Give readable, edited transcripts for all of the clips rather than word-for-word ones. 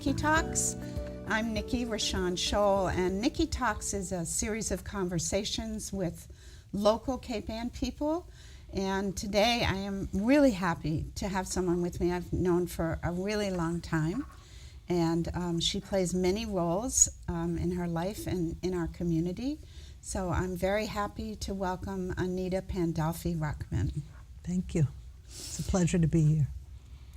Nicki Talks. I'm Nicki Scholl, and Nicki Talks is a series of conversations with local Cape Ann people. And today I am really happy to have someone with me I've known for a really long time. And she plays many roles in her life and in our community. So I'm very happy to welcome Anita Pandolphe Ruchman. Thank you. It's a pleasure to be here.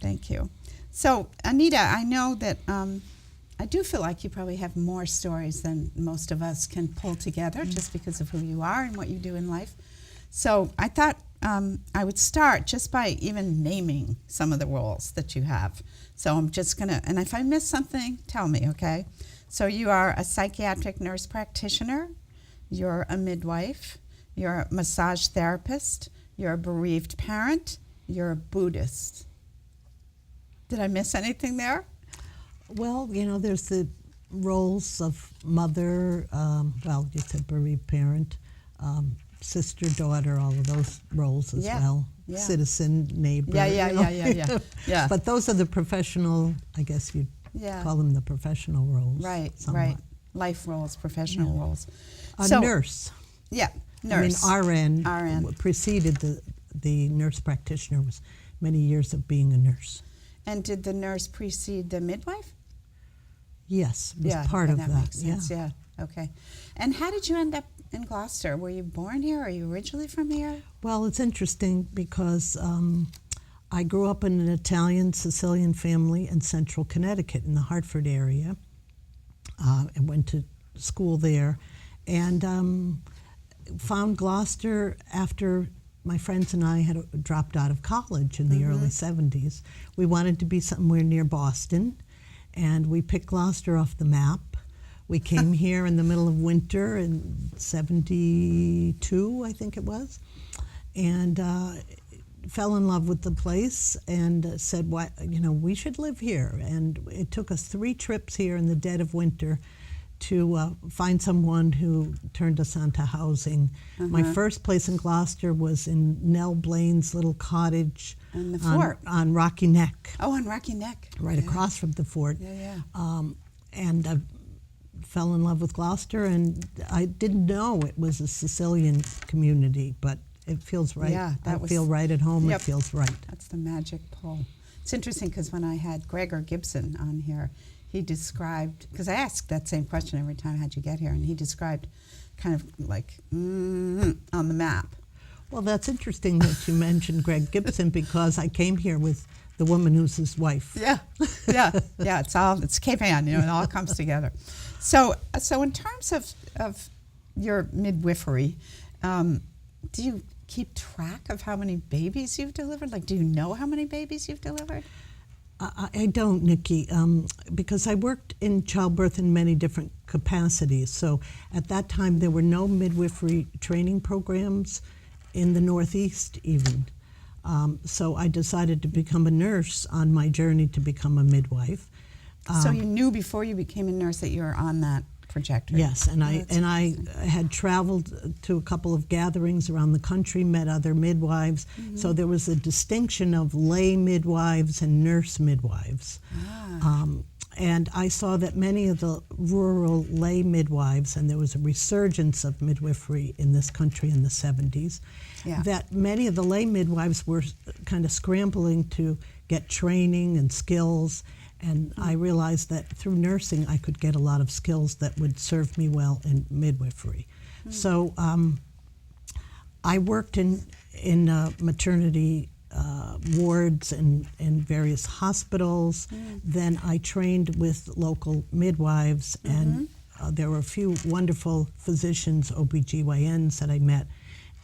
Thank you. So, Anita, I know that I do feel like you probably have more stories than most of us can pull together just because of who you are and what you do in life. So I thought I would start just by even naming some of the roles that you have. So I'm just going to, and if I miss something, tell me, okay? So you are a psychiatric nurse practitioner, you're a midwife, you're a massage therapist, you're a bereaved parent, you're a Buddhist. Did I miss anything there? Well, you know, there's the roles of mother, you said bereaved parent, sister, daughter, all of those roles as well. Yeah. Citizen, neighbor. Yeah. But those are the professional, I guess you'd call them the professional roles. Right, somewhat. right. Life roles, professional roles. A nurse. Yeah, nurse. I mean, RN preceded the nurse practitioner was many years of being a nurse. And did the nurse precede the midwife? Yes, it was part of that. Makes sense. Yeah. Okay. And how did you end up in Gloucester? Were you born here? Are you originally from here? Well, it's interesting because I grew up in an Italian Sicilian family in central Connecticut in the Hartford area and went to school there and found Gloucester after my friends and I had dropped out of college in the early 70s. We wanted to be somewhere near Boston, and we picked Gloucester off the map. We came here in the middle of winter in 72, I think it was, and fell in love with the place and said, we should live here. And it took us 3 trips here in the dead of winter to find someone who turned us on to housing. My first place in Gloucester was in Nell Blaine's little cottage on the fort. On Rocky Neck. Oh, on Rocky Neck. Right across from the fort. And I fell in love with Gloucester, and I didn't know it was a Sicilian community, but it feels right. Yeah, I feel right at home. Yep. It feels right. That's the magic pull. It's interesting because when I had Gregor Gibson on here, he described, because I asked that same question every time, how'd you get here? And he described kind of like on the map. Well, that's interesting that you mentioned Greg Gibson because I came here with the woman who's his wife. Yeah. It's Cape Ann, it all comes together. So in terms of your midwifery, do you keep track of how many babies you've delivered? Like, do you know how many babies you've delivered? I don't, Nicki, because I worked in childbirth in many different capacities. So at that time, there were no midwifery training programs in the Northeast even. So I decided to become a nurse on my journey to become a midwife. So you knew before you became a nurse that you were on that trajectory? Yes, and I had traveled to a couple of gatherings around the country, met other midwives. So there was a distinction of lay midwives and nurse midwives. And I saw that many of the rural lay midwives, and there was a resurgence of midwifery in this country in the 70s, that many of the lay midwives were kind of scrambling to get training and skills. And I realized that through nursing, I could get a lot of skills that would serve me well in midwifery. So I worked in maternity wards in various hospitals. Then I trained with local midwives, and there were a few wonderful physicians, OBGYNs that I met,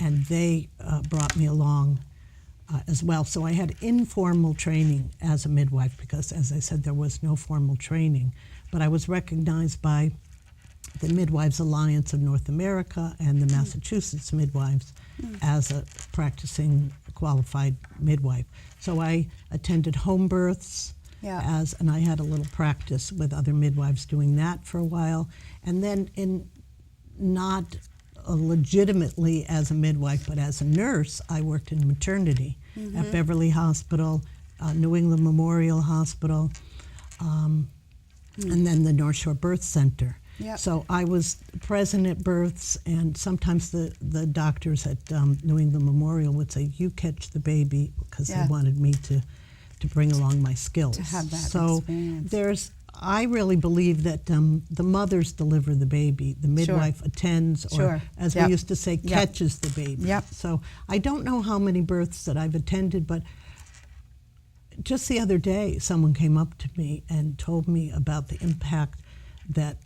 and they brought me along as well. So I had informal training as a midwife because, as I said, there was no formal training. But I was recognized by the Midwives Alliance of North America and the Massachusetts Midwives as a practicing qualified midwife. So I attended home births, and I had a little practice with other midwives doing that for a while. And then not legitimately as a midwife, but as a nurse, I worked in maternity at Beverly Hospital, New England Memorial Hospital, and then the North Shore Birth Center. Yep. So I was present at births, and sometimes the doctors at New England Memorial would say, "You catch the baby," because Yeah. they wanted me to bring along my skills. To have that so experience. I really believe that the mothers deliver the baby, the midwife attends, or Sure. as Yep. we used to say, catches the baby. Yep. So I don't know how many births that I've attended, but just the other day, someone came up to me and told me about the impact that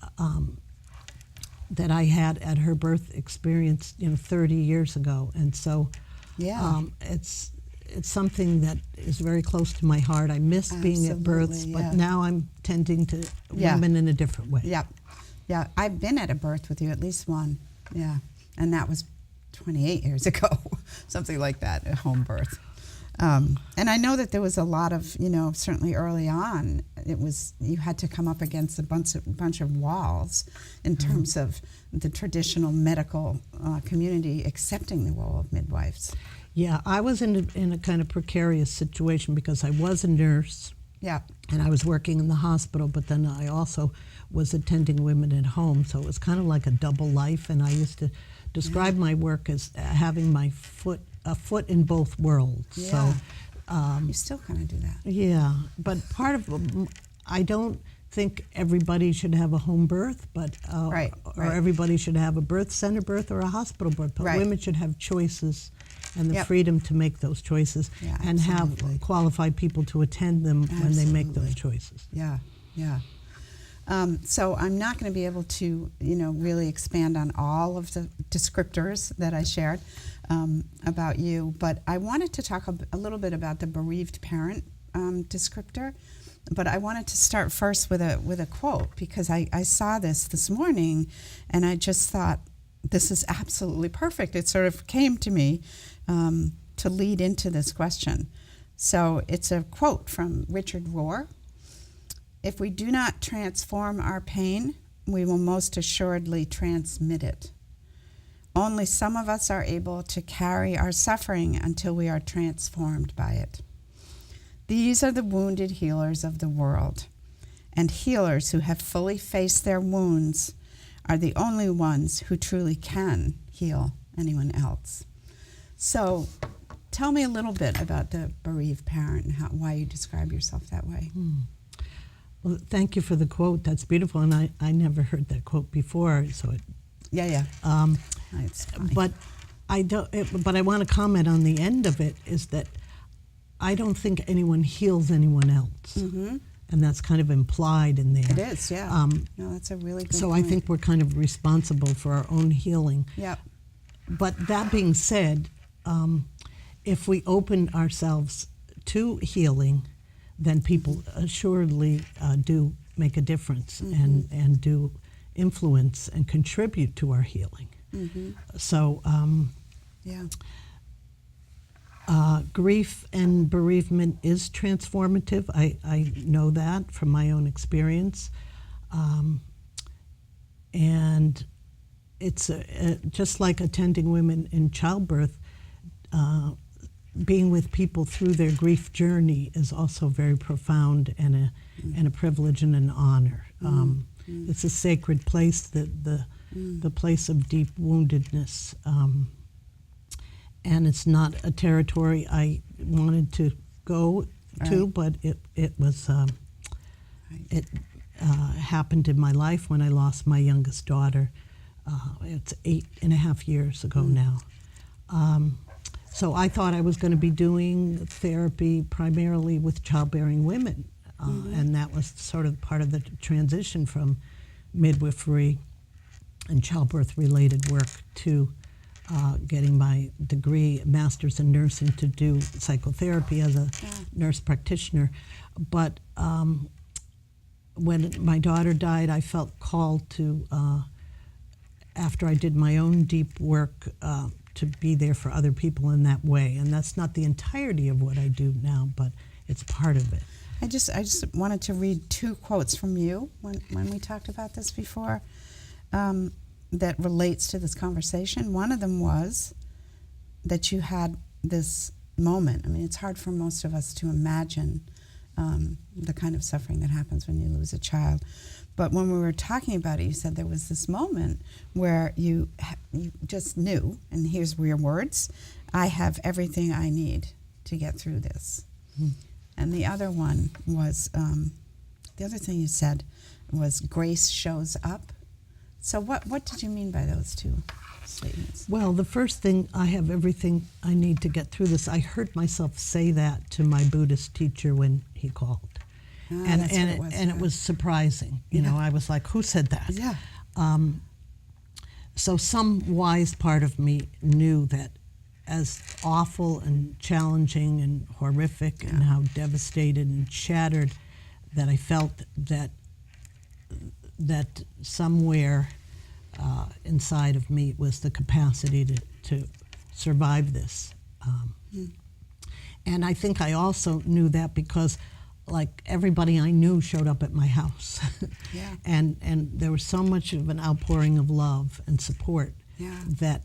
that I had at her birth experience, 30 years ago, and so it's something that is very close to my heart. I miss being at births, but now I'm tending to women in a different way. Yeah. I've been at a birth with you, at least one. Yeah, and that was 28 years ago, something like that, a home birth. And I know that there was a lot of, certainly early on, you had to come up against a bunch of walls in terms of the traditional medical community accepting the role of midwives. Yeah, I was in a kind of precarious situation because I was a nurse. Yeah. And I was working in the hospital, but then I also was attending women at home, so it was kind of like a double life. And I used to describe my work as having a foot in both worlds. Yeah. So you still kind of do that. Yeah, but part of I don't think everybody should have a home birth, but or everybody should have a birth center birth or a hospital birth. But women should have choices and the freedom to make those choices and have qualified people to attend them when they make those choices. Yeah. So I'm not going to be able to, really expand on all of the descriptors that I shared about you, but I wanted to talk a little bit about the bereaved parent descriptor. But I wanted to start first with a quote, because I saw this morning, and I just thought, this is absolutely perfect. It sort of came to me to lead into this question. So it's a quote from Richard Rohr. "If we do not transform our pain, we will most assuredly transmit it. Only some of us are able to carry our suffering until we are transformed by it. These are the wounded healers of the world, and healers who have fully faced their wounds are the only ones who truly can heal anyone else." So tell me a little bit about the bereaved parent and why you describe yourself that way. Well, thank you for the quote. That's beautiful, and I never heard that quote before. So It's funny. But I don't. But I want to comment on the end of it is that I don't think anyone heals anyone else, and that's kind of implied in there. It is, yeah. No, that's a really good point. I think we're kind of responsible for our own healing. Yeah. But that being said, if we open ourselves to healing, then people assuredly do make a difference and do influence and contribute to our healing. So grief and bereavement is transformative. I know that from my own experience. And it's just like attending women in childbirth, being with people through their grief journey is also very profound and a privilege and an honor. It's a sacred place, the place of deep woundedness. And it's not a territory I wanted to go to, but it was it happened in my life when I lost my youngest daughter. It's 8.5 years ago now. So I thought I was going to be doing therapy primarily with childbearing women, and that was sort of part of the transition from midwifery and childbirth-related work to getting my degree, master's in nursing, to do psychotherapy as a nurse practitioner. But when my daughter died, I felt called to, after I did my own deep work, to be there for other people in that way. And that's not the entirety of what I do now, but it's part of it. I just wanted to read two quotes from you when we talked about this before that relates to this conversation. One of them was that you had this moment. I mean, it's hard for most of us to imagine the kind of suffering that happens when you lose a child. But when we were talking about it, you said there was this moment where you just knew, and here's your words, I have everything I need to get through this. And the other one was, the other thing you said was grace shows up. So what did you mean by those two statements? Well, the first thing, I have everything I need to get through this. I heard myself say that to my Buddhist teacher when he called. And it was surprising. You know, I was like, who said that? Yeah. So some wise part of me knew that as awful and challenging and horrific and how devastated and shattered that I felt that somewhere inside of me was the capacity to survive this. And I think I also knew that because like everybody I knew showed up at my house. and there was so much of an outpouring of love and support that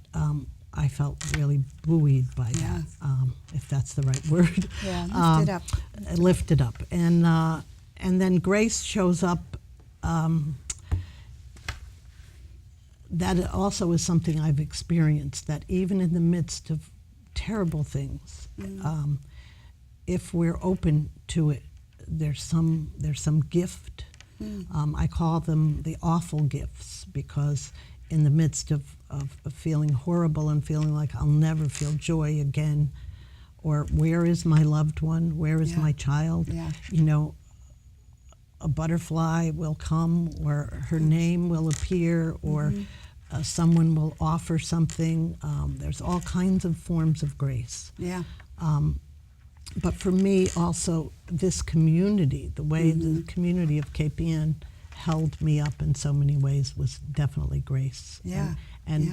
I felt really buoyed by that, if that's the right word. Lifted up. Lifted up. And then grace shows up. That also is something I've experienced, that even in the midst of terrible things, if we're open to it, there's some gift. I call them the awful gifts, because in the midst of feeling horrible and feeling like I'll never feel joy again, or where is my loved one, where is my child, you know, a butterfly will come, or her name will appear, or someone will offer something. There's all kinds of forms of grace. But for me also, this community, the way the community of Cape Ann held me up in so many ways was definitely grace.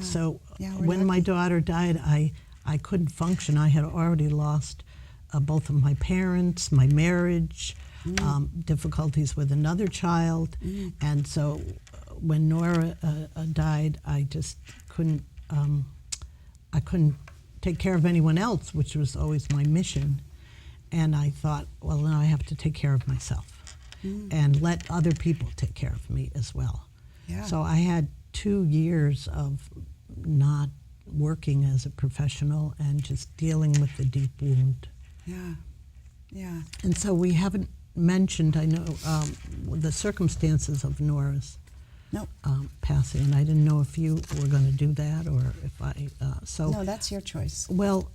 So when my daughter died, I couldn't function. I had already lost both of my parents, my marriage, difficulties with another child. And so when Nora died, I just couldn't, I couldn't take care of anyone else, which was always my mission. And I thought, well, now I have to take care of myself and let other people take care of me as well. So I had 2 years of not working as a professional and just dealing with the deep wound. And so we haven't mentioned, I know, the circumstances of Nora's passing, and I didn't know if you were going to do that or if I. No, that's your choice. Well,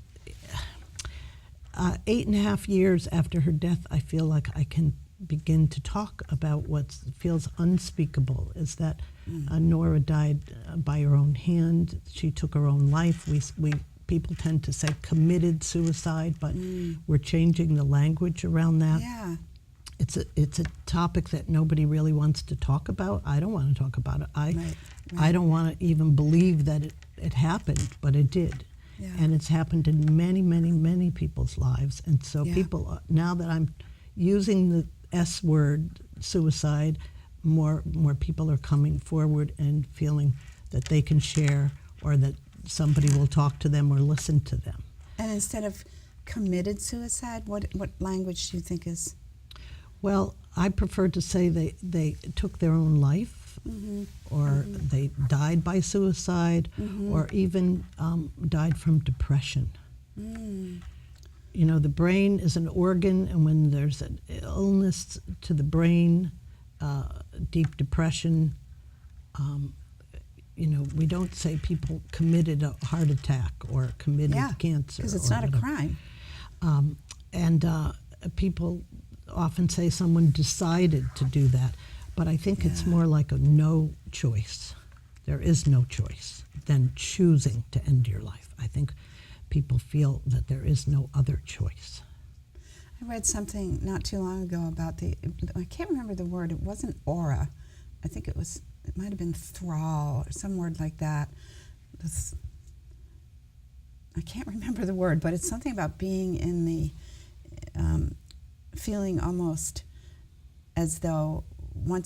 8.5 years after her death, I feel like I can begin to talk about what feels unspeakable. Is that Nora died by her own hand. She took her own life. We people tend to say committed suicide, but we're changing the language around that. It's a topic that nobody really wants to talk about. I don't want to talk about it. I don't want to even believe that it happened, but it did. And it's happened in many, many, many people's lives. And so people, now that I'm using the S word, suicide, more people are coming forward and feeling that they can share, or that somebody will talk to them or listen to them. And instead of committed suicide, what language do you think is? Well, I prefer to say they took their own life, or they died by suicide, or even died from depression. You know, the brain is an organ, and when there's an illness to the brain, deep depression, you know, we don't say people committed a heart attack or committed cancer. Because it's not a crime. People often say someone decided to do that, but I think it's more like a no choice. There is no choice than choosing to end your life. I think people feel that there is no other choice. I read something not too long ago about I can't remember the word, it wasn't aura. I think it might have been thrall or some word like that. I can't remember the word, but it's something about being in the, feeling almost as though when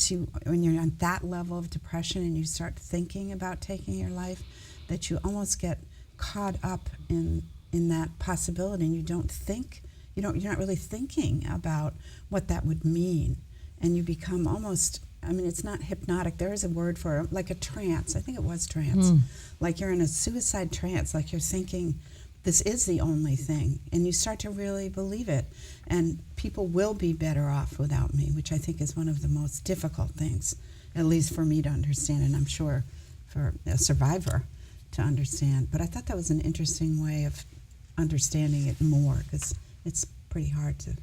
you're on that level of depression and you start thinking about taking your life, that you almost get caught up in that possibility, and you don't think you're not really thinking about what that would mean, and you become almost, I mean, it's not hypnotic. There is a word for it, like a trance. I think it was trance. Like you're in a suicide trance, like you're thinking this is the only thing, and you start to really believe it, and people will be better off without me, which I think is one of the most difficult things, at least for me to understand, and I'm sure for a survivor to understand. But I thought that was an interesting way of understanding it more, because it's pretty hard to.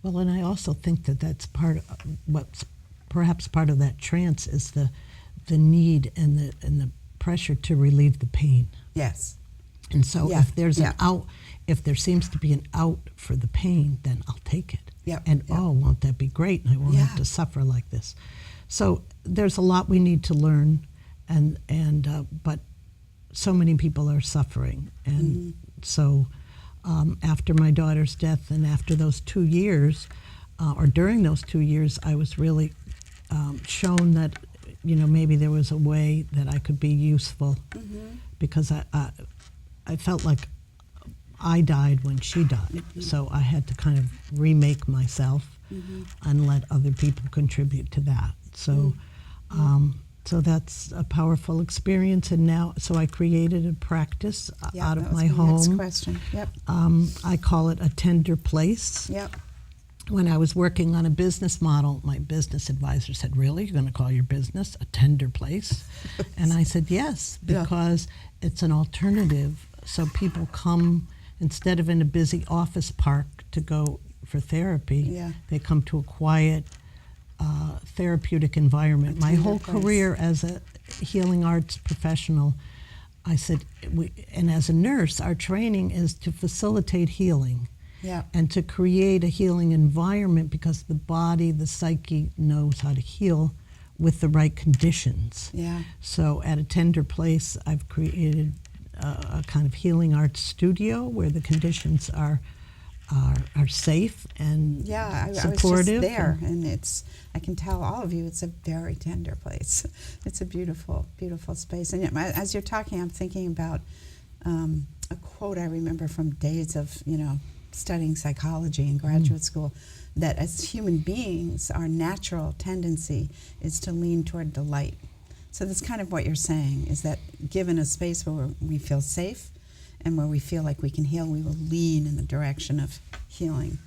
Well, and I also think that that's part of what's perhaps part of that trance is the need and the pressure to relieve the pain. Yes. And so Yeah, if there's yeah. an out, if there seems to be an out for the pain, then I'll take it. Yep, And yep. oh, won't that be great? And I won't have Yeah. to suffer like this. So there's a lot we need to learn, and but so many people are suffering, and so after my daughter's death, and after those 2 years, or during those 2 years, I was really shown that maybe there was a way that I could be useful, because I felt like I died when she died, so I had to kind of remake myself and let other people contribute to that. So, so that's a powerful experience. And now, so I created a practice Yeah, out that of was my next home. question. Yep. I call it a tender place. Yep. When I was working on a business model, my business advisor said, "Really, you're going to call your business a tender place?" And I said, "Yes, Yeah. because it's an alternative. So people come, instead of in a busy office park to go for therapy, Yeah. they come to a quiet, therapeutic environment." My tender whole place. career as a healing arts professional, I said, and as a nurse, our training is to facilitate healing. Yeah. And to create a healing environment, because the body, the psyche knows how to heal with the right conditions. Yeah. So at a tender place, I've created a kind of healing arts studio where the conditions are safe and Yeah, I was supportive. just there, and I can tell all of you, it's a very tender place. It's a beautiful, beautiful space. And yet, as you're talking, I'm thinking about a quote I remember from days of, studying psychology in graduate school, that as human beings, our natural tendency is to lean toward the light. So that's kind of what you're saying, is that given a space where we feel safe and where we feel like we can heal, we will lean in the direction of healing.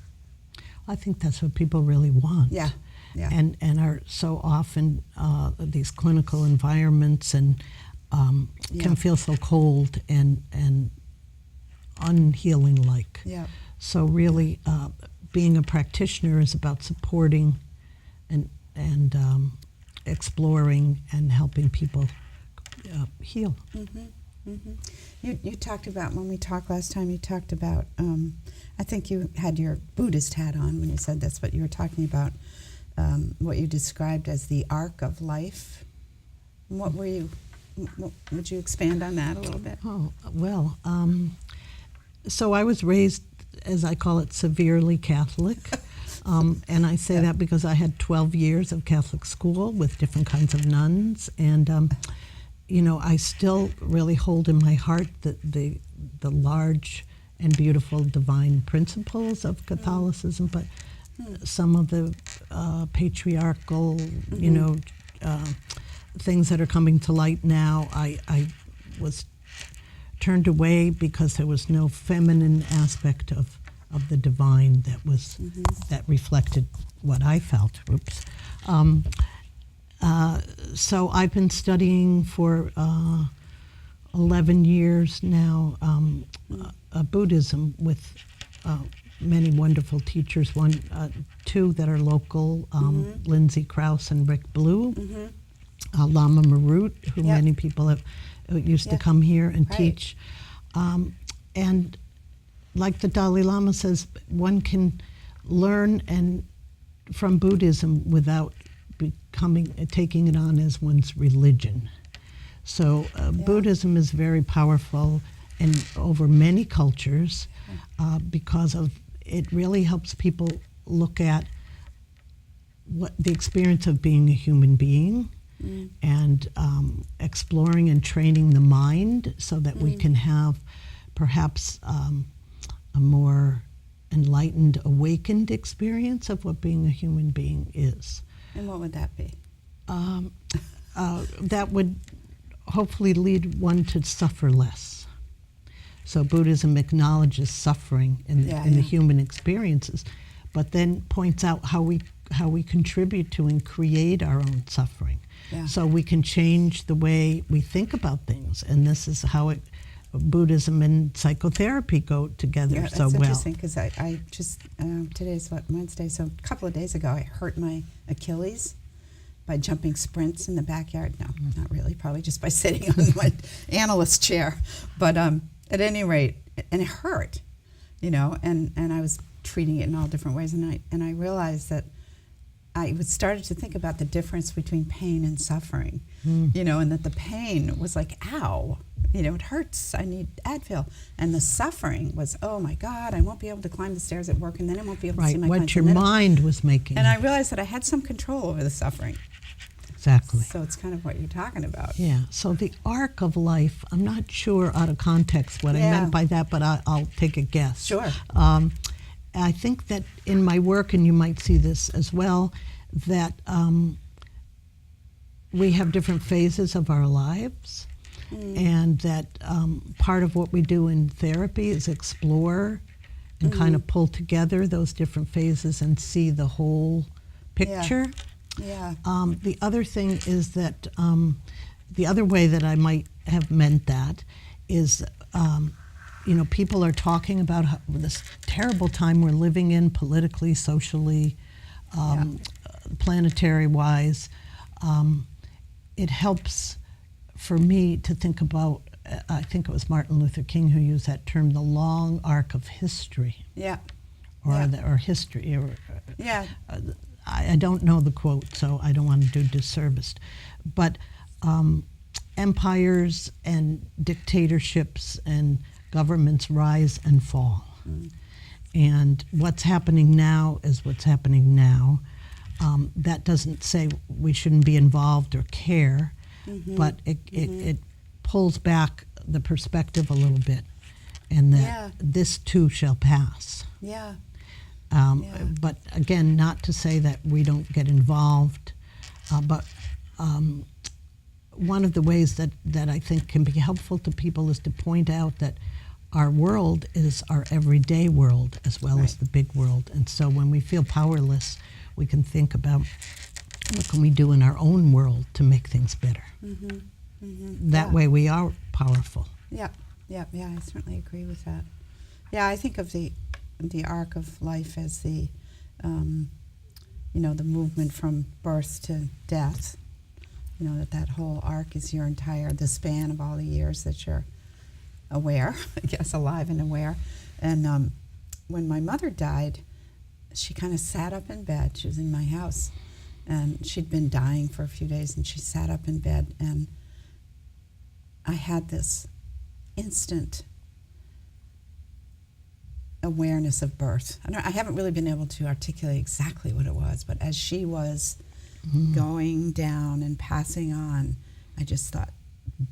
I think that's what people really want. Yeah, yeah. And are so often these clinical environments and Yeah. can feel so cold and unhealing like. Yeah. So really, being a practitioner is about supporting and exploring and helping people heal. You talked about, when we talked last time, you talked about, I think you had your Buddhist hat on when you said this, but you were talking about what you described as the arc of life. What were you, would you expand on that a little bit? Oh, well, so I was raised, as I call it, severely Catholic. And I say that because I had 12 years of Catholic school with different kinds of nuns. And, I still really hold in my heart the large and beautiful divine principles of Catholicism, but some of the patriarchal, things that are coming to light now, I was turned away because there was no feminine aspect of the divine that was that reflected what I felt. Oops. So I've been studying for 11 years now Buddhism with many wonderful teachers. Two that are local, Lindsay Krause and Rick Blue, Lama Marut, who many people have used to come here and teach. And like the Dalai Lama says, one can learn from Buddhism without taking it on as one's religion. So Buddhism is very powerful and over many cultures because of it really helps people look at what the experience of being a human being and exploring and training the mind so that we can have perhaps a more enlightened, awakened experience of what being a human being is. And what would that be? That would hopefully lead one to suffer less. So Buddhism acknowledges suffering in the human experiences, but then points out how we contribute to and create our own suffering. Yeah. So we can change the way we think about things, and this is how Buddhism and psychotherapy go together so well. That's interesting, because I just, today's Wednesday, so a couple of days ago I hurt my Achilles by jumping sprints in the backyard. No, not really, probably just by sitting on my analyst chair. But at any rate, and it hurt, and I was treating it in all different ways, and I realized that I started to think about the difference between pain and suffering, and that the pain was like, ow, it hurts, I need Advil. And the suffering was, oh my God, I won't be able to climb the stairs at work, and then I won't be able to see my clients. What your mind was making. And I realized that I had some control over the suffering. Exactly. So it's kind of what you're talking about. Yeah, so the arc of life, I'm not sure out of context what I meant by that, but I'll take a guess. Sure. I think that in my work, and you might see this as well, that we have different phases of our lives, and that part of what we do in therapy is explore and kind of pull together those different phases and see the whole picture. Yeah. The other thing is that the other way that I might have meant that is, people are talking about this terrible time we're living in politically, socially, planetary-wise. It helps for me to think about, I think it was Martin Luther King who used that term, the long arc of history. Yeah. Or history. Yeah. I don't know the quote, so I don't want to do disservice. But empires and dictatorships and governments rise and fall. And what's happening now is what's happening now. That doesn't say we shouldn't be involved or care, but it pulls back the perspective a little bit, and that this too shall pass. Yeah. But again, not to say that we don't get involved, but one of the ways that I think can be helpful to people is to point out that our world is our everyday world as well as the big world. And so when we feel powerless, we can think about what can we do in our own world to make things better. That way we are powerful. Yeah, I certainly agree with that. Yeah, I think of the arc of life as the the movement from birth to death. That whole arc is the span of all the years that you're aware, I guess, alive and aware. And when my mother died, she kind of sat up in bed. She was in my house, and she'd been dying for a few days, and she sat up in bed, and I had this instant awareness of birth. I haven't really been able to articulate exactly what it was, but as she was going down and passing on, I just thought,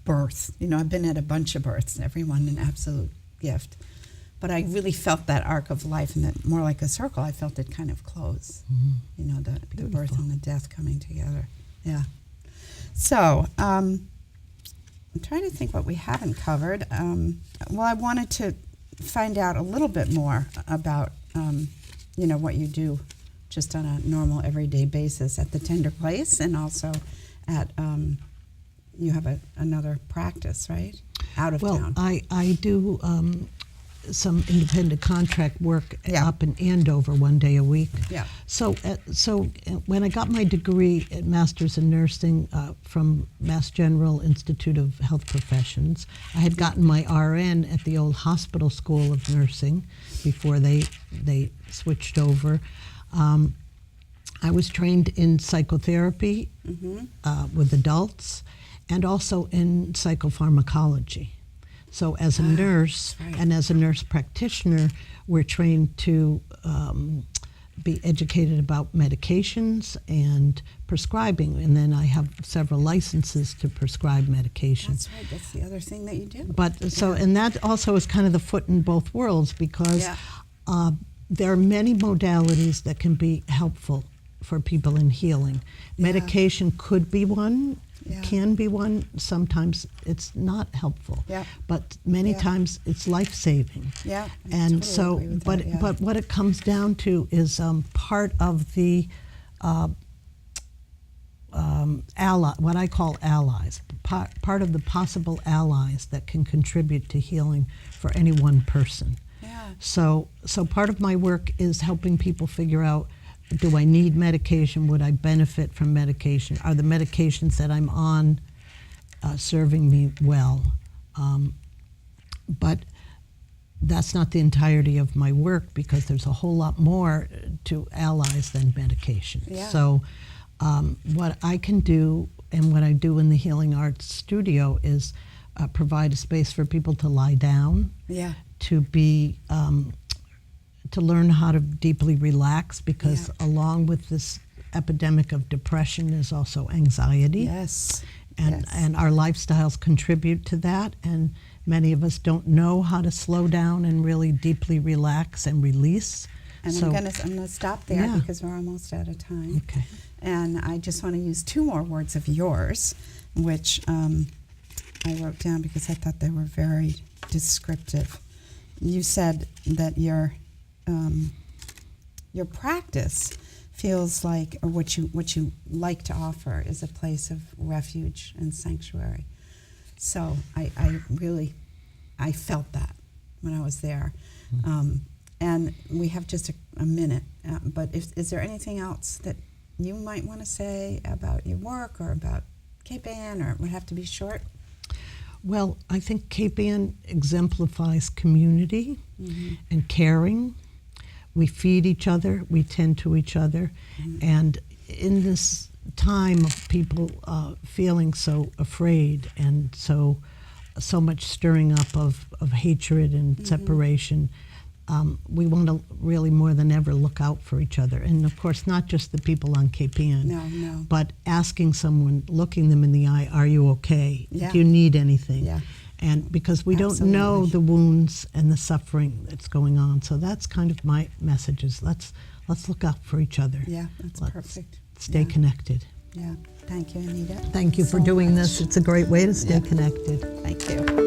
birth. I've been at a bunch of births, everyone an absolute gift. But I really felt that arc of life, and that more like a circle, I felt it kind of close. The birth and the death coming together. Yeah. So, I'm trying to think what we haven't covered. I wanted to find out a little bit more about, what you do just on a normal, everyday basis at the Tender Place, and also at, you have another practice, right? Out of town. Well, I do some independent contract work up in Andover one day a week. Yeah. So when I got my degree at Master's in Nursing from Mass General Institute of Health Professions, I had gotten my RN at the old Hospital School of Nursing before they switched over. I was trained in psychotherapy with adults, and also in psychopharmacology. So as a nurse and as a nurse practitioner, we're trained to be educated about medications and prescribing, and then I have several licenses to prescribe medications. That's right, that's the other thing that you do. But and that also is kind of the foot in both worlds, because there are many modalities that can be helpful for people in healing. Medication could be one, can be one. Sometimes it's not helpful, but many times it's life-saving. Yeah, I and totally so, agree with but that, yeah. but what it comes down to is part of the what I call allies, part of the possible allies that can contribute to healing for any one person. Yeah. So part of my work is helping people figure out, do I need medication? Would I benefit from medication? Are the medications that I'm on serving me well? But that's not the entirety of my work, because there's a whole lot more to allies than medication. Yeah. So what I can do, and what I do in the Healing Arts Studio, is provide a space for people to lie down, to be to learn how to deeply relax, because along with this epidemic of depression is also anxiety. Yes. And our lifestyles contribute to that, and many of us don't know how to slow down and really deeply relax and release. And so, I'm gonna stop there because we're almost out of time. Okay. And I just want to use 2 more words of yours, which I wrote down because I thought they were very descriptive. You said that your practice feels like, or what you like to offer, is a place of refuge and sanctuary. So I really felt that when I was there. And we have just a minute, but is there anything else that you might want to say about your work or about Cape Ann, or it would have to be short? Well, I think Cape Ann exemplifies community and caring. We feed each other, we tend to each other, and in this time of people feeling so afraid and so much stirring up of hatred and separation, we want to really more than ever look out for each other. And of course, not just the people on Cape Ann, but asking someone, looking them in the eye, are you okay? Do you need anything? And because we don't know the wounds and the suffering that's going on. So that's kind of my message, is let's look out for each other. Yeah, that's perfect. Stay connected. Yeah. Thank you, Anita. Thank you for doing this. It's a great way to stay connected. Thank you.